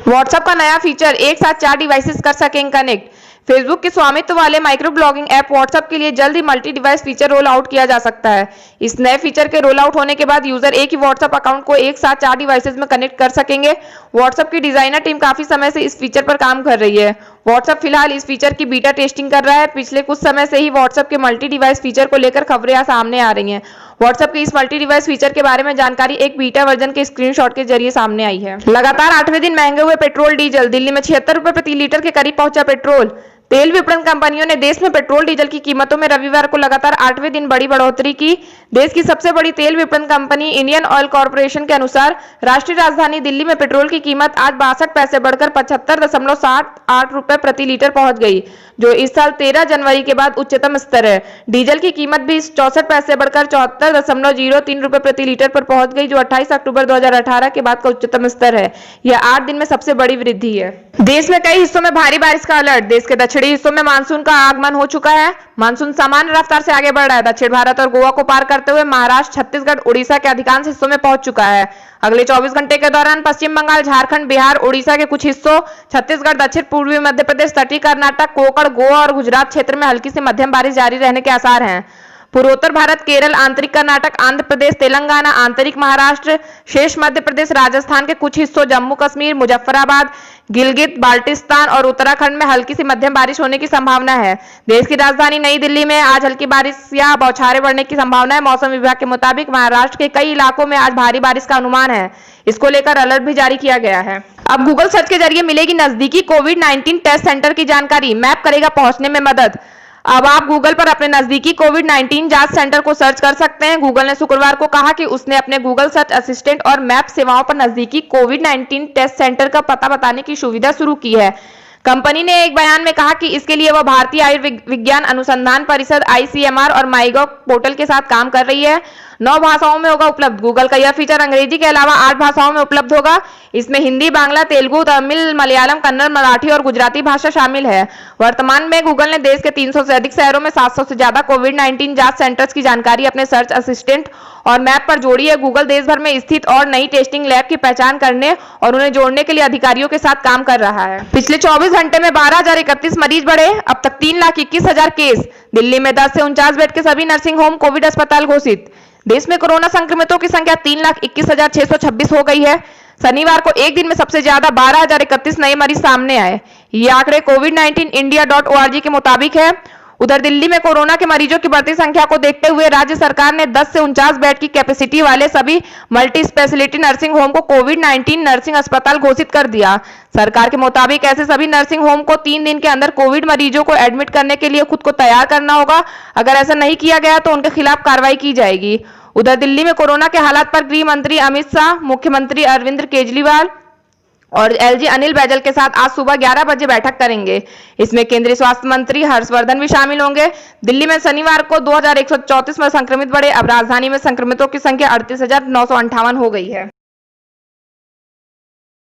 WhatsApp का नया feature, एक साथ 4 डिवाइसेस कर सकेंगे कनेक्ट। फेसबुक के स्वामित्व वाले माइक्रो ब्लॉगिंग ऐप व्हाट्सएप के लिए जल्द ही multi device feature roll out किया जा सकता है। इस नए फीचर के रोल आउट होने के बाद यूजर एक ही व्हाट्सएप अकाउंट को एक साथ 4 डिवाइसेस में कनेक्ट कर सकेंगे। व्हाट्सएप की डिजाइनर टीम काफी समय से इस फीचर पर काम कर रही है। व्हाट्सएप फिलहाल इस फीचर की बीटा टेस्टिंग कर रहा है। पिछले कुछ समय से ही व्हाट्सएप के मल्टी डिवाइस फीचर को लेकर खबरें सामने आ रही हैं। व्हाट्सएप के इस मल्टी डिवाइस फीचर के बारे में जानकारी एक बीटा वर्जन के स्क्रीनशॉट के जरिए सामने आई है। लगातार 8वें दिन महंगे हुए पेट्रोल डीजल। दिल्ली में 76 रुपए प्रति लीटर के करीब पहुंचा पेट्रोल। तेल विपणन कंपनियों ने देश में पेट्रोल डीजल की कीमतों में रविवार को लगातार 8वें दिन बड़ी बढ़ोतरी की। देश की सबसे बड़ी तेल विपणन कंपनी इंडियन ऑयल कॉर्पोरेशन के अनुसार राष्ट्रीय राजधानी दिल्ली में पेट्रोल की कीमत आज 62 पैसे बढ़कर 75.78 रुपए प्रति लीटर पहुंच गई, जो इस साल 13 जनवरी के बाद उच्चतम स्तर है। डीजल की कीमत भी 64 पैसे बढ़कर 74.03 रुपए प्रति लीटर पर पहुंच गई, जो 28 अक्टूबर 2018 के बाद का उच्चतम स्तर है। यह 8 दिन में सबसे बड़ी वृद्धि है। देश में कई हिस्सों में भारी बारिश का अलर्ट। देश के दक्षिणी हिस्सों में मानसून का आगमन हो चुका है। मानसून सामान्य रफ्तार से आगे बढ़ रहा है। दक्षिण भारत और गोवा को पार करते हुए महाराष्ट्र, छत्तीसगढ़, उड़ीसा के अधिकांश हिस्सों में पहुंच चुका है। अगले 24 घंटे के दौरान पश्चिम बंगाल, झारखंड, बिहार, उड़ीसा के कुछ हिस्सों, छत्तीसगढ़, दक्षिण पूर्वी मध्य प्रदेश, तटीय कर्नाटक, कोंकण, गोवा और गुजरात क्षेत्र में हल्की से मध्यम बारिश जारी रहने के आसार हैं। पूर्वोत्तर भारत, केरल, आंतरिक कर्नाटक, आंध्र प्रदेश, तेलंगाना, आंतरिक महाराष्ट्र, शेष मध्य प्रदेश, राजस्थान के कुछ हिस्सों, जम्मू कश्मीर, मुजफ्फराबाद, गिलगित बाल्टिस्तान और उत्तराखंड में हल्की से मध्यम बारिश होने की संभावना है। देश की राजधानी नई दिल्ली में आज हल्की बारिश या बौछारें पड़ने की संभावना है। मौसम विभाग के मुताबिक महाराष्ट्र के कई इलाकों में आज भारी बारिश का अनुमान है। इसको लेकर अलर्ट भी जारी किया गया है। अब गूगल सर्च के जरिए मिलेगी नजदीकी कोविड-19 टेस्ट सेंटर की जानकारी। मैप करेगा पहुंचने में मदद। अब आप गूगल पर अपने नजदीकी कोविड-19 जांच सेंटर को सर्च कर सकते हैं। गूगल ने शुक्रवार को कहा कि उसने अपने गूगल सर्च असिस्टेंट और मैप सेवाओं पर नजदीकी कोविड-19 टेस्ट सेंटर का पता बताने की सुविधा शुरू की है। कंपनी ने एक बयान में कहा कि इसके लिए वह भारतीय आयुर्विज्ञान अनुसंधान परिषद (ICMR) और माईगॉव पोर्टल के साथ काम कर रही है। 9 भाषाओं में होगा उपलब्ध। गूगल का यह फीचर अंग्रेजी के अलावा 8 भाषाओं में उपलब्ध होगा। इसमें हिंदी, बांग्ला, तेलुगु, तमिल, मलयालम, कन्नड़, मराठी और गुजराती भाषा शामिल है। वर्तमान में गूगल ने देश के 300 से अधिक शहरों में 700 से ज्यादा कोविड-19 जांच सेंटर्स की जानकारी अपने सर्च असिस्टेंट और मैप पर जोड़ी है। गूगल देश भर में स्थित और नई टेस्टिंग लैब की पहचान करने और उन्हें जोड़ने के लिए अधिकारियों के साथ काम कर रहा है। पिछले 24 घंटे में 12,031 मरीज बढ़े। अब तक 3,21,000 केस। दिल्ली में 10 से 49 बेड के सभी नर्सिंग होम कोविड अस्पताल घोषित। देश में कोरोना संक्रमितों की संख्या 3,21,626 हो गई है। शनिवार को एक दिन में सबसे ज्यादा 12,031 नए मरीज सामने आए। ये आंकड़े covid19india.org के मुताबिक है। उधर दिल्ली में कोरोना के मरीजों की बढ़ती संख्या को देखते हुए राज्य सरकार ने 10 से 49 बेड की कैपेसिटी वाले सभी मल्टी स्पेशलिटी नर्सिंग होम को कोविड-19 नर्सिंग अस्पताल घोषित कर दिया। सरकार के मुताबिक ऐसे सभी नर्सिंग होम को 3 दिन के अंदर कोविड मरीजों को एडमिट करने के लिए खुद को तैयार करना होगा। अगर ऐसा नहीं किया गया तो उनके खिलाफ कार्रवाई की जाएगी। उधर दिल्ली में कोरोना के हालात पर गृह मंत्री अमित शाह, मुख्यमंत्री अरविंद केजरीवाल और LG अनिल बैजल के साथ आज सुबह 11 बजे बैठक करेंगे। इसमें केंद्रीय स्वास्थ्य मंत्री हर्षवर्धन भी शामिल होंगे। दिल्ली में शनिवार को 2,134 संक्रमित बढ़े। अब राजधानी में संक्रमितों की संख्या 38,958 हो गई है।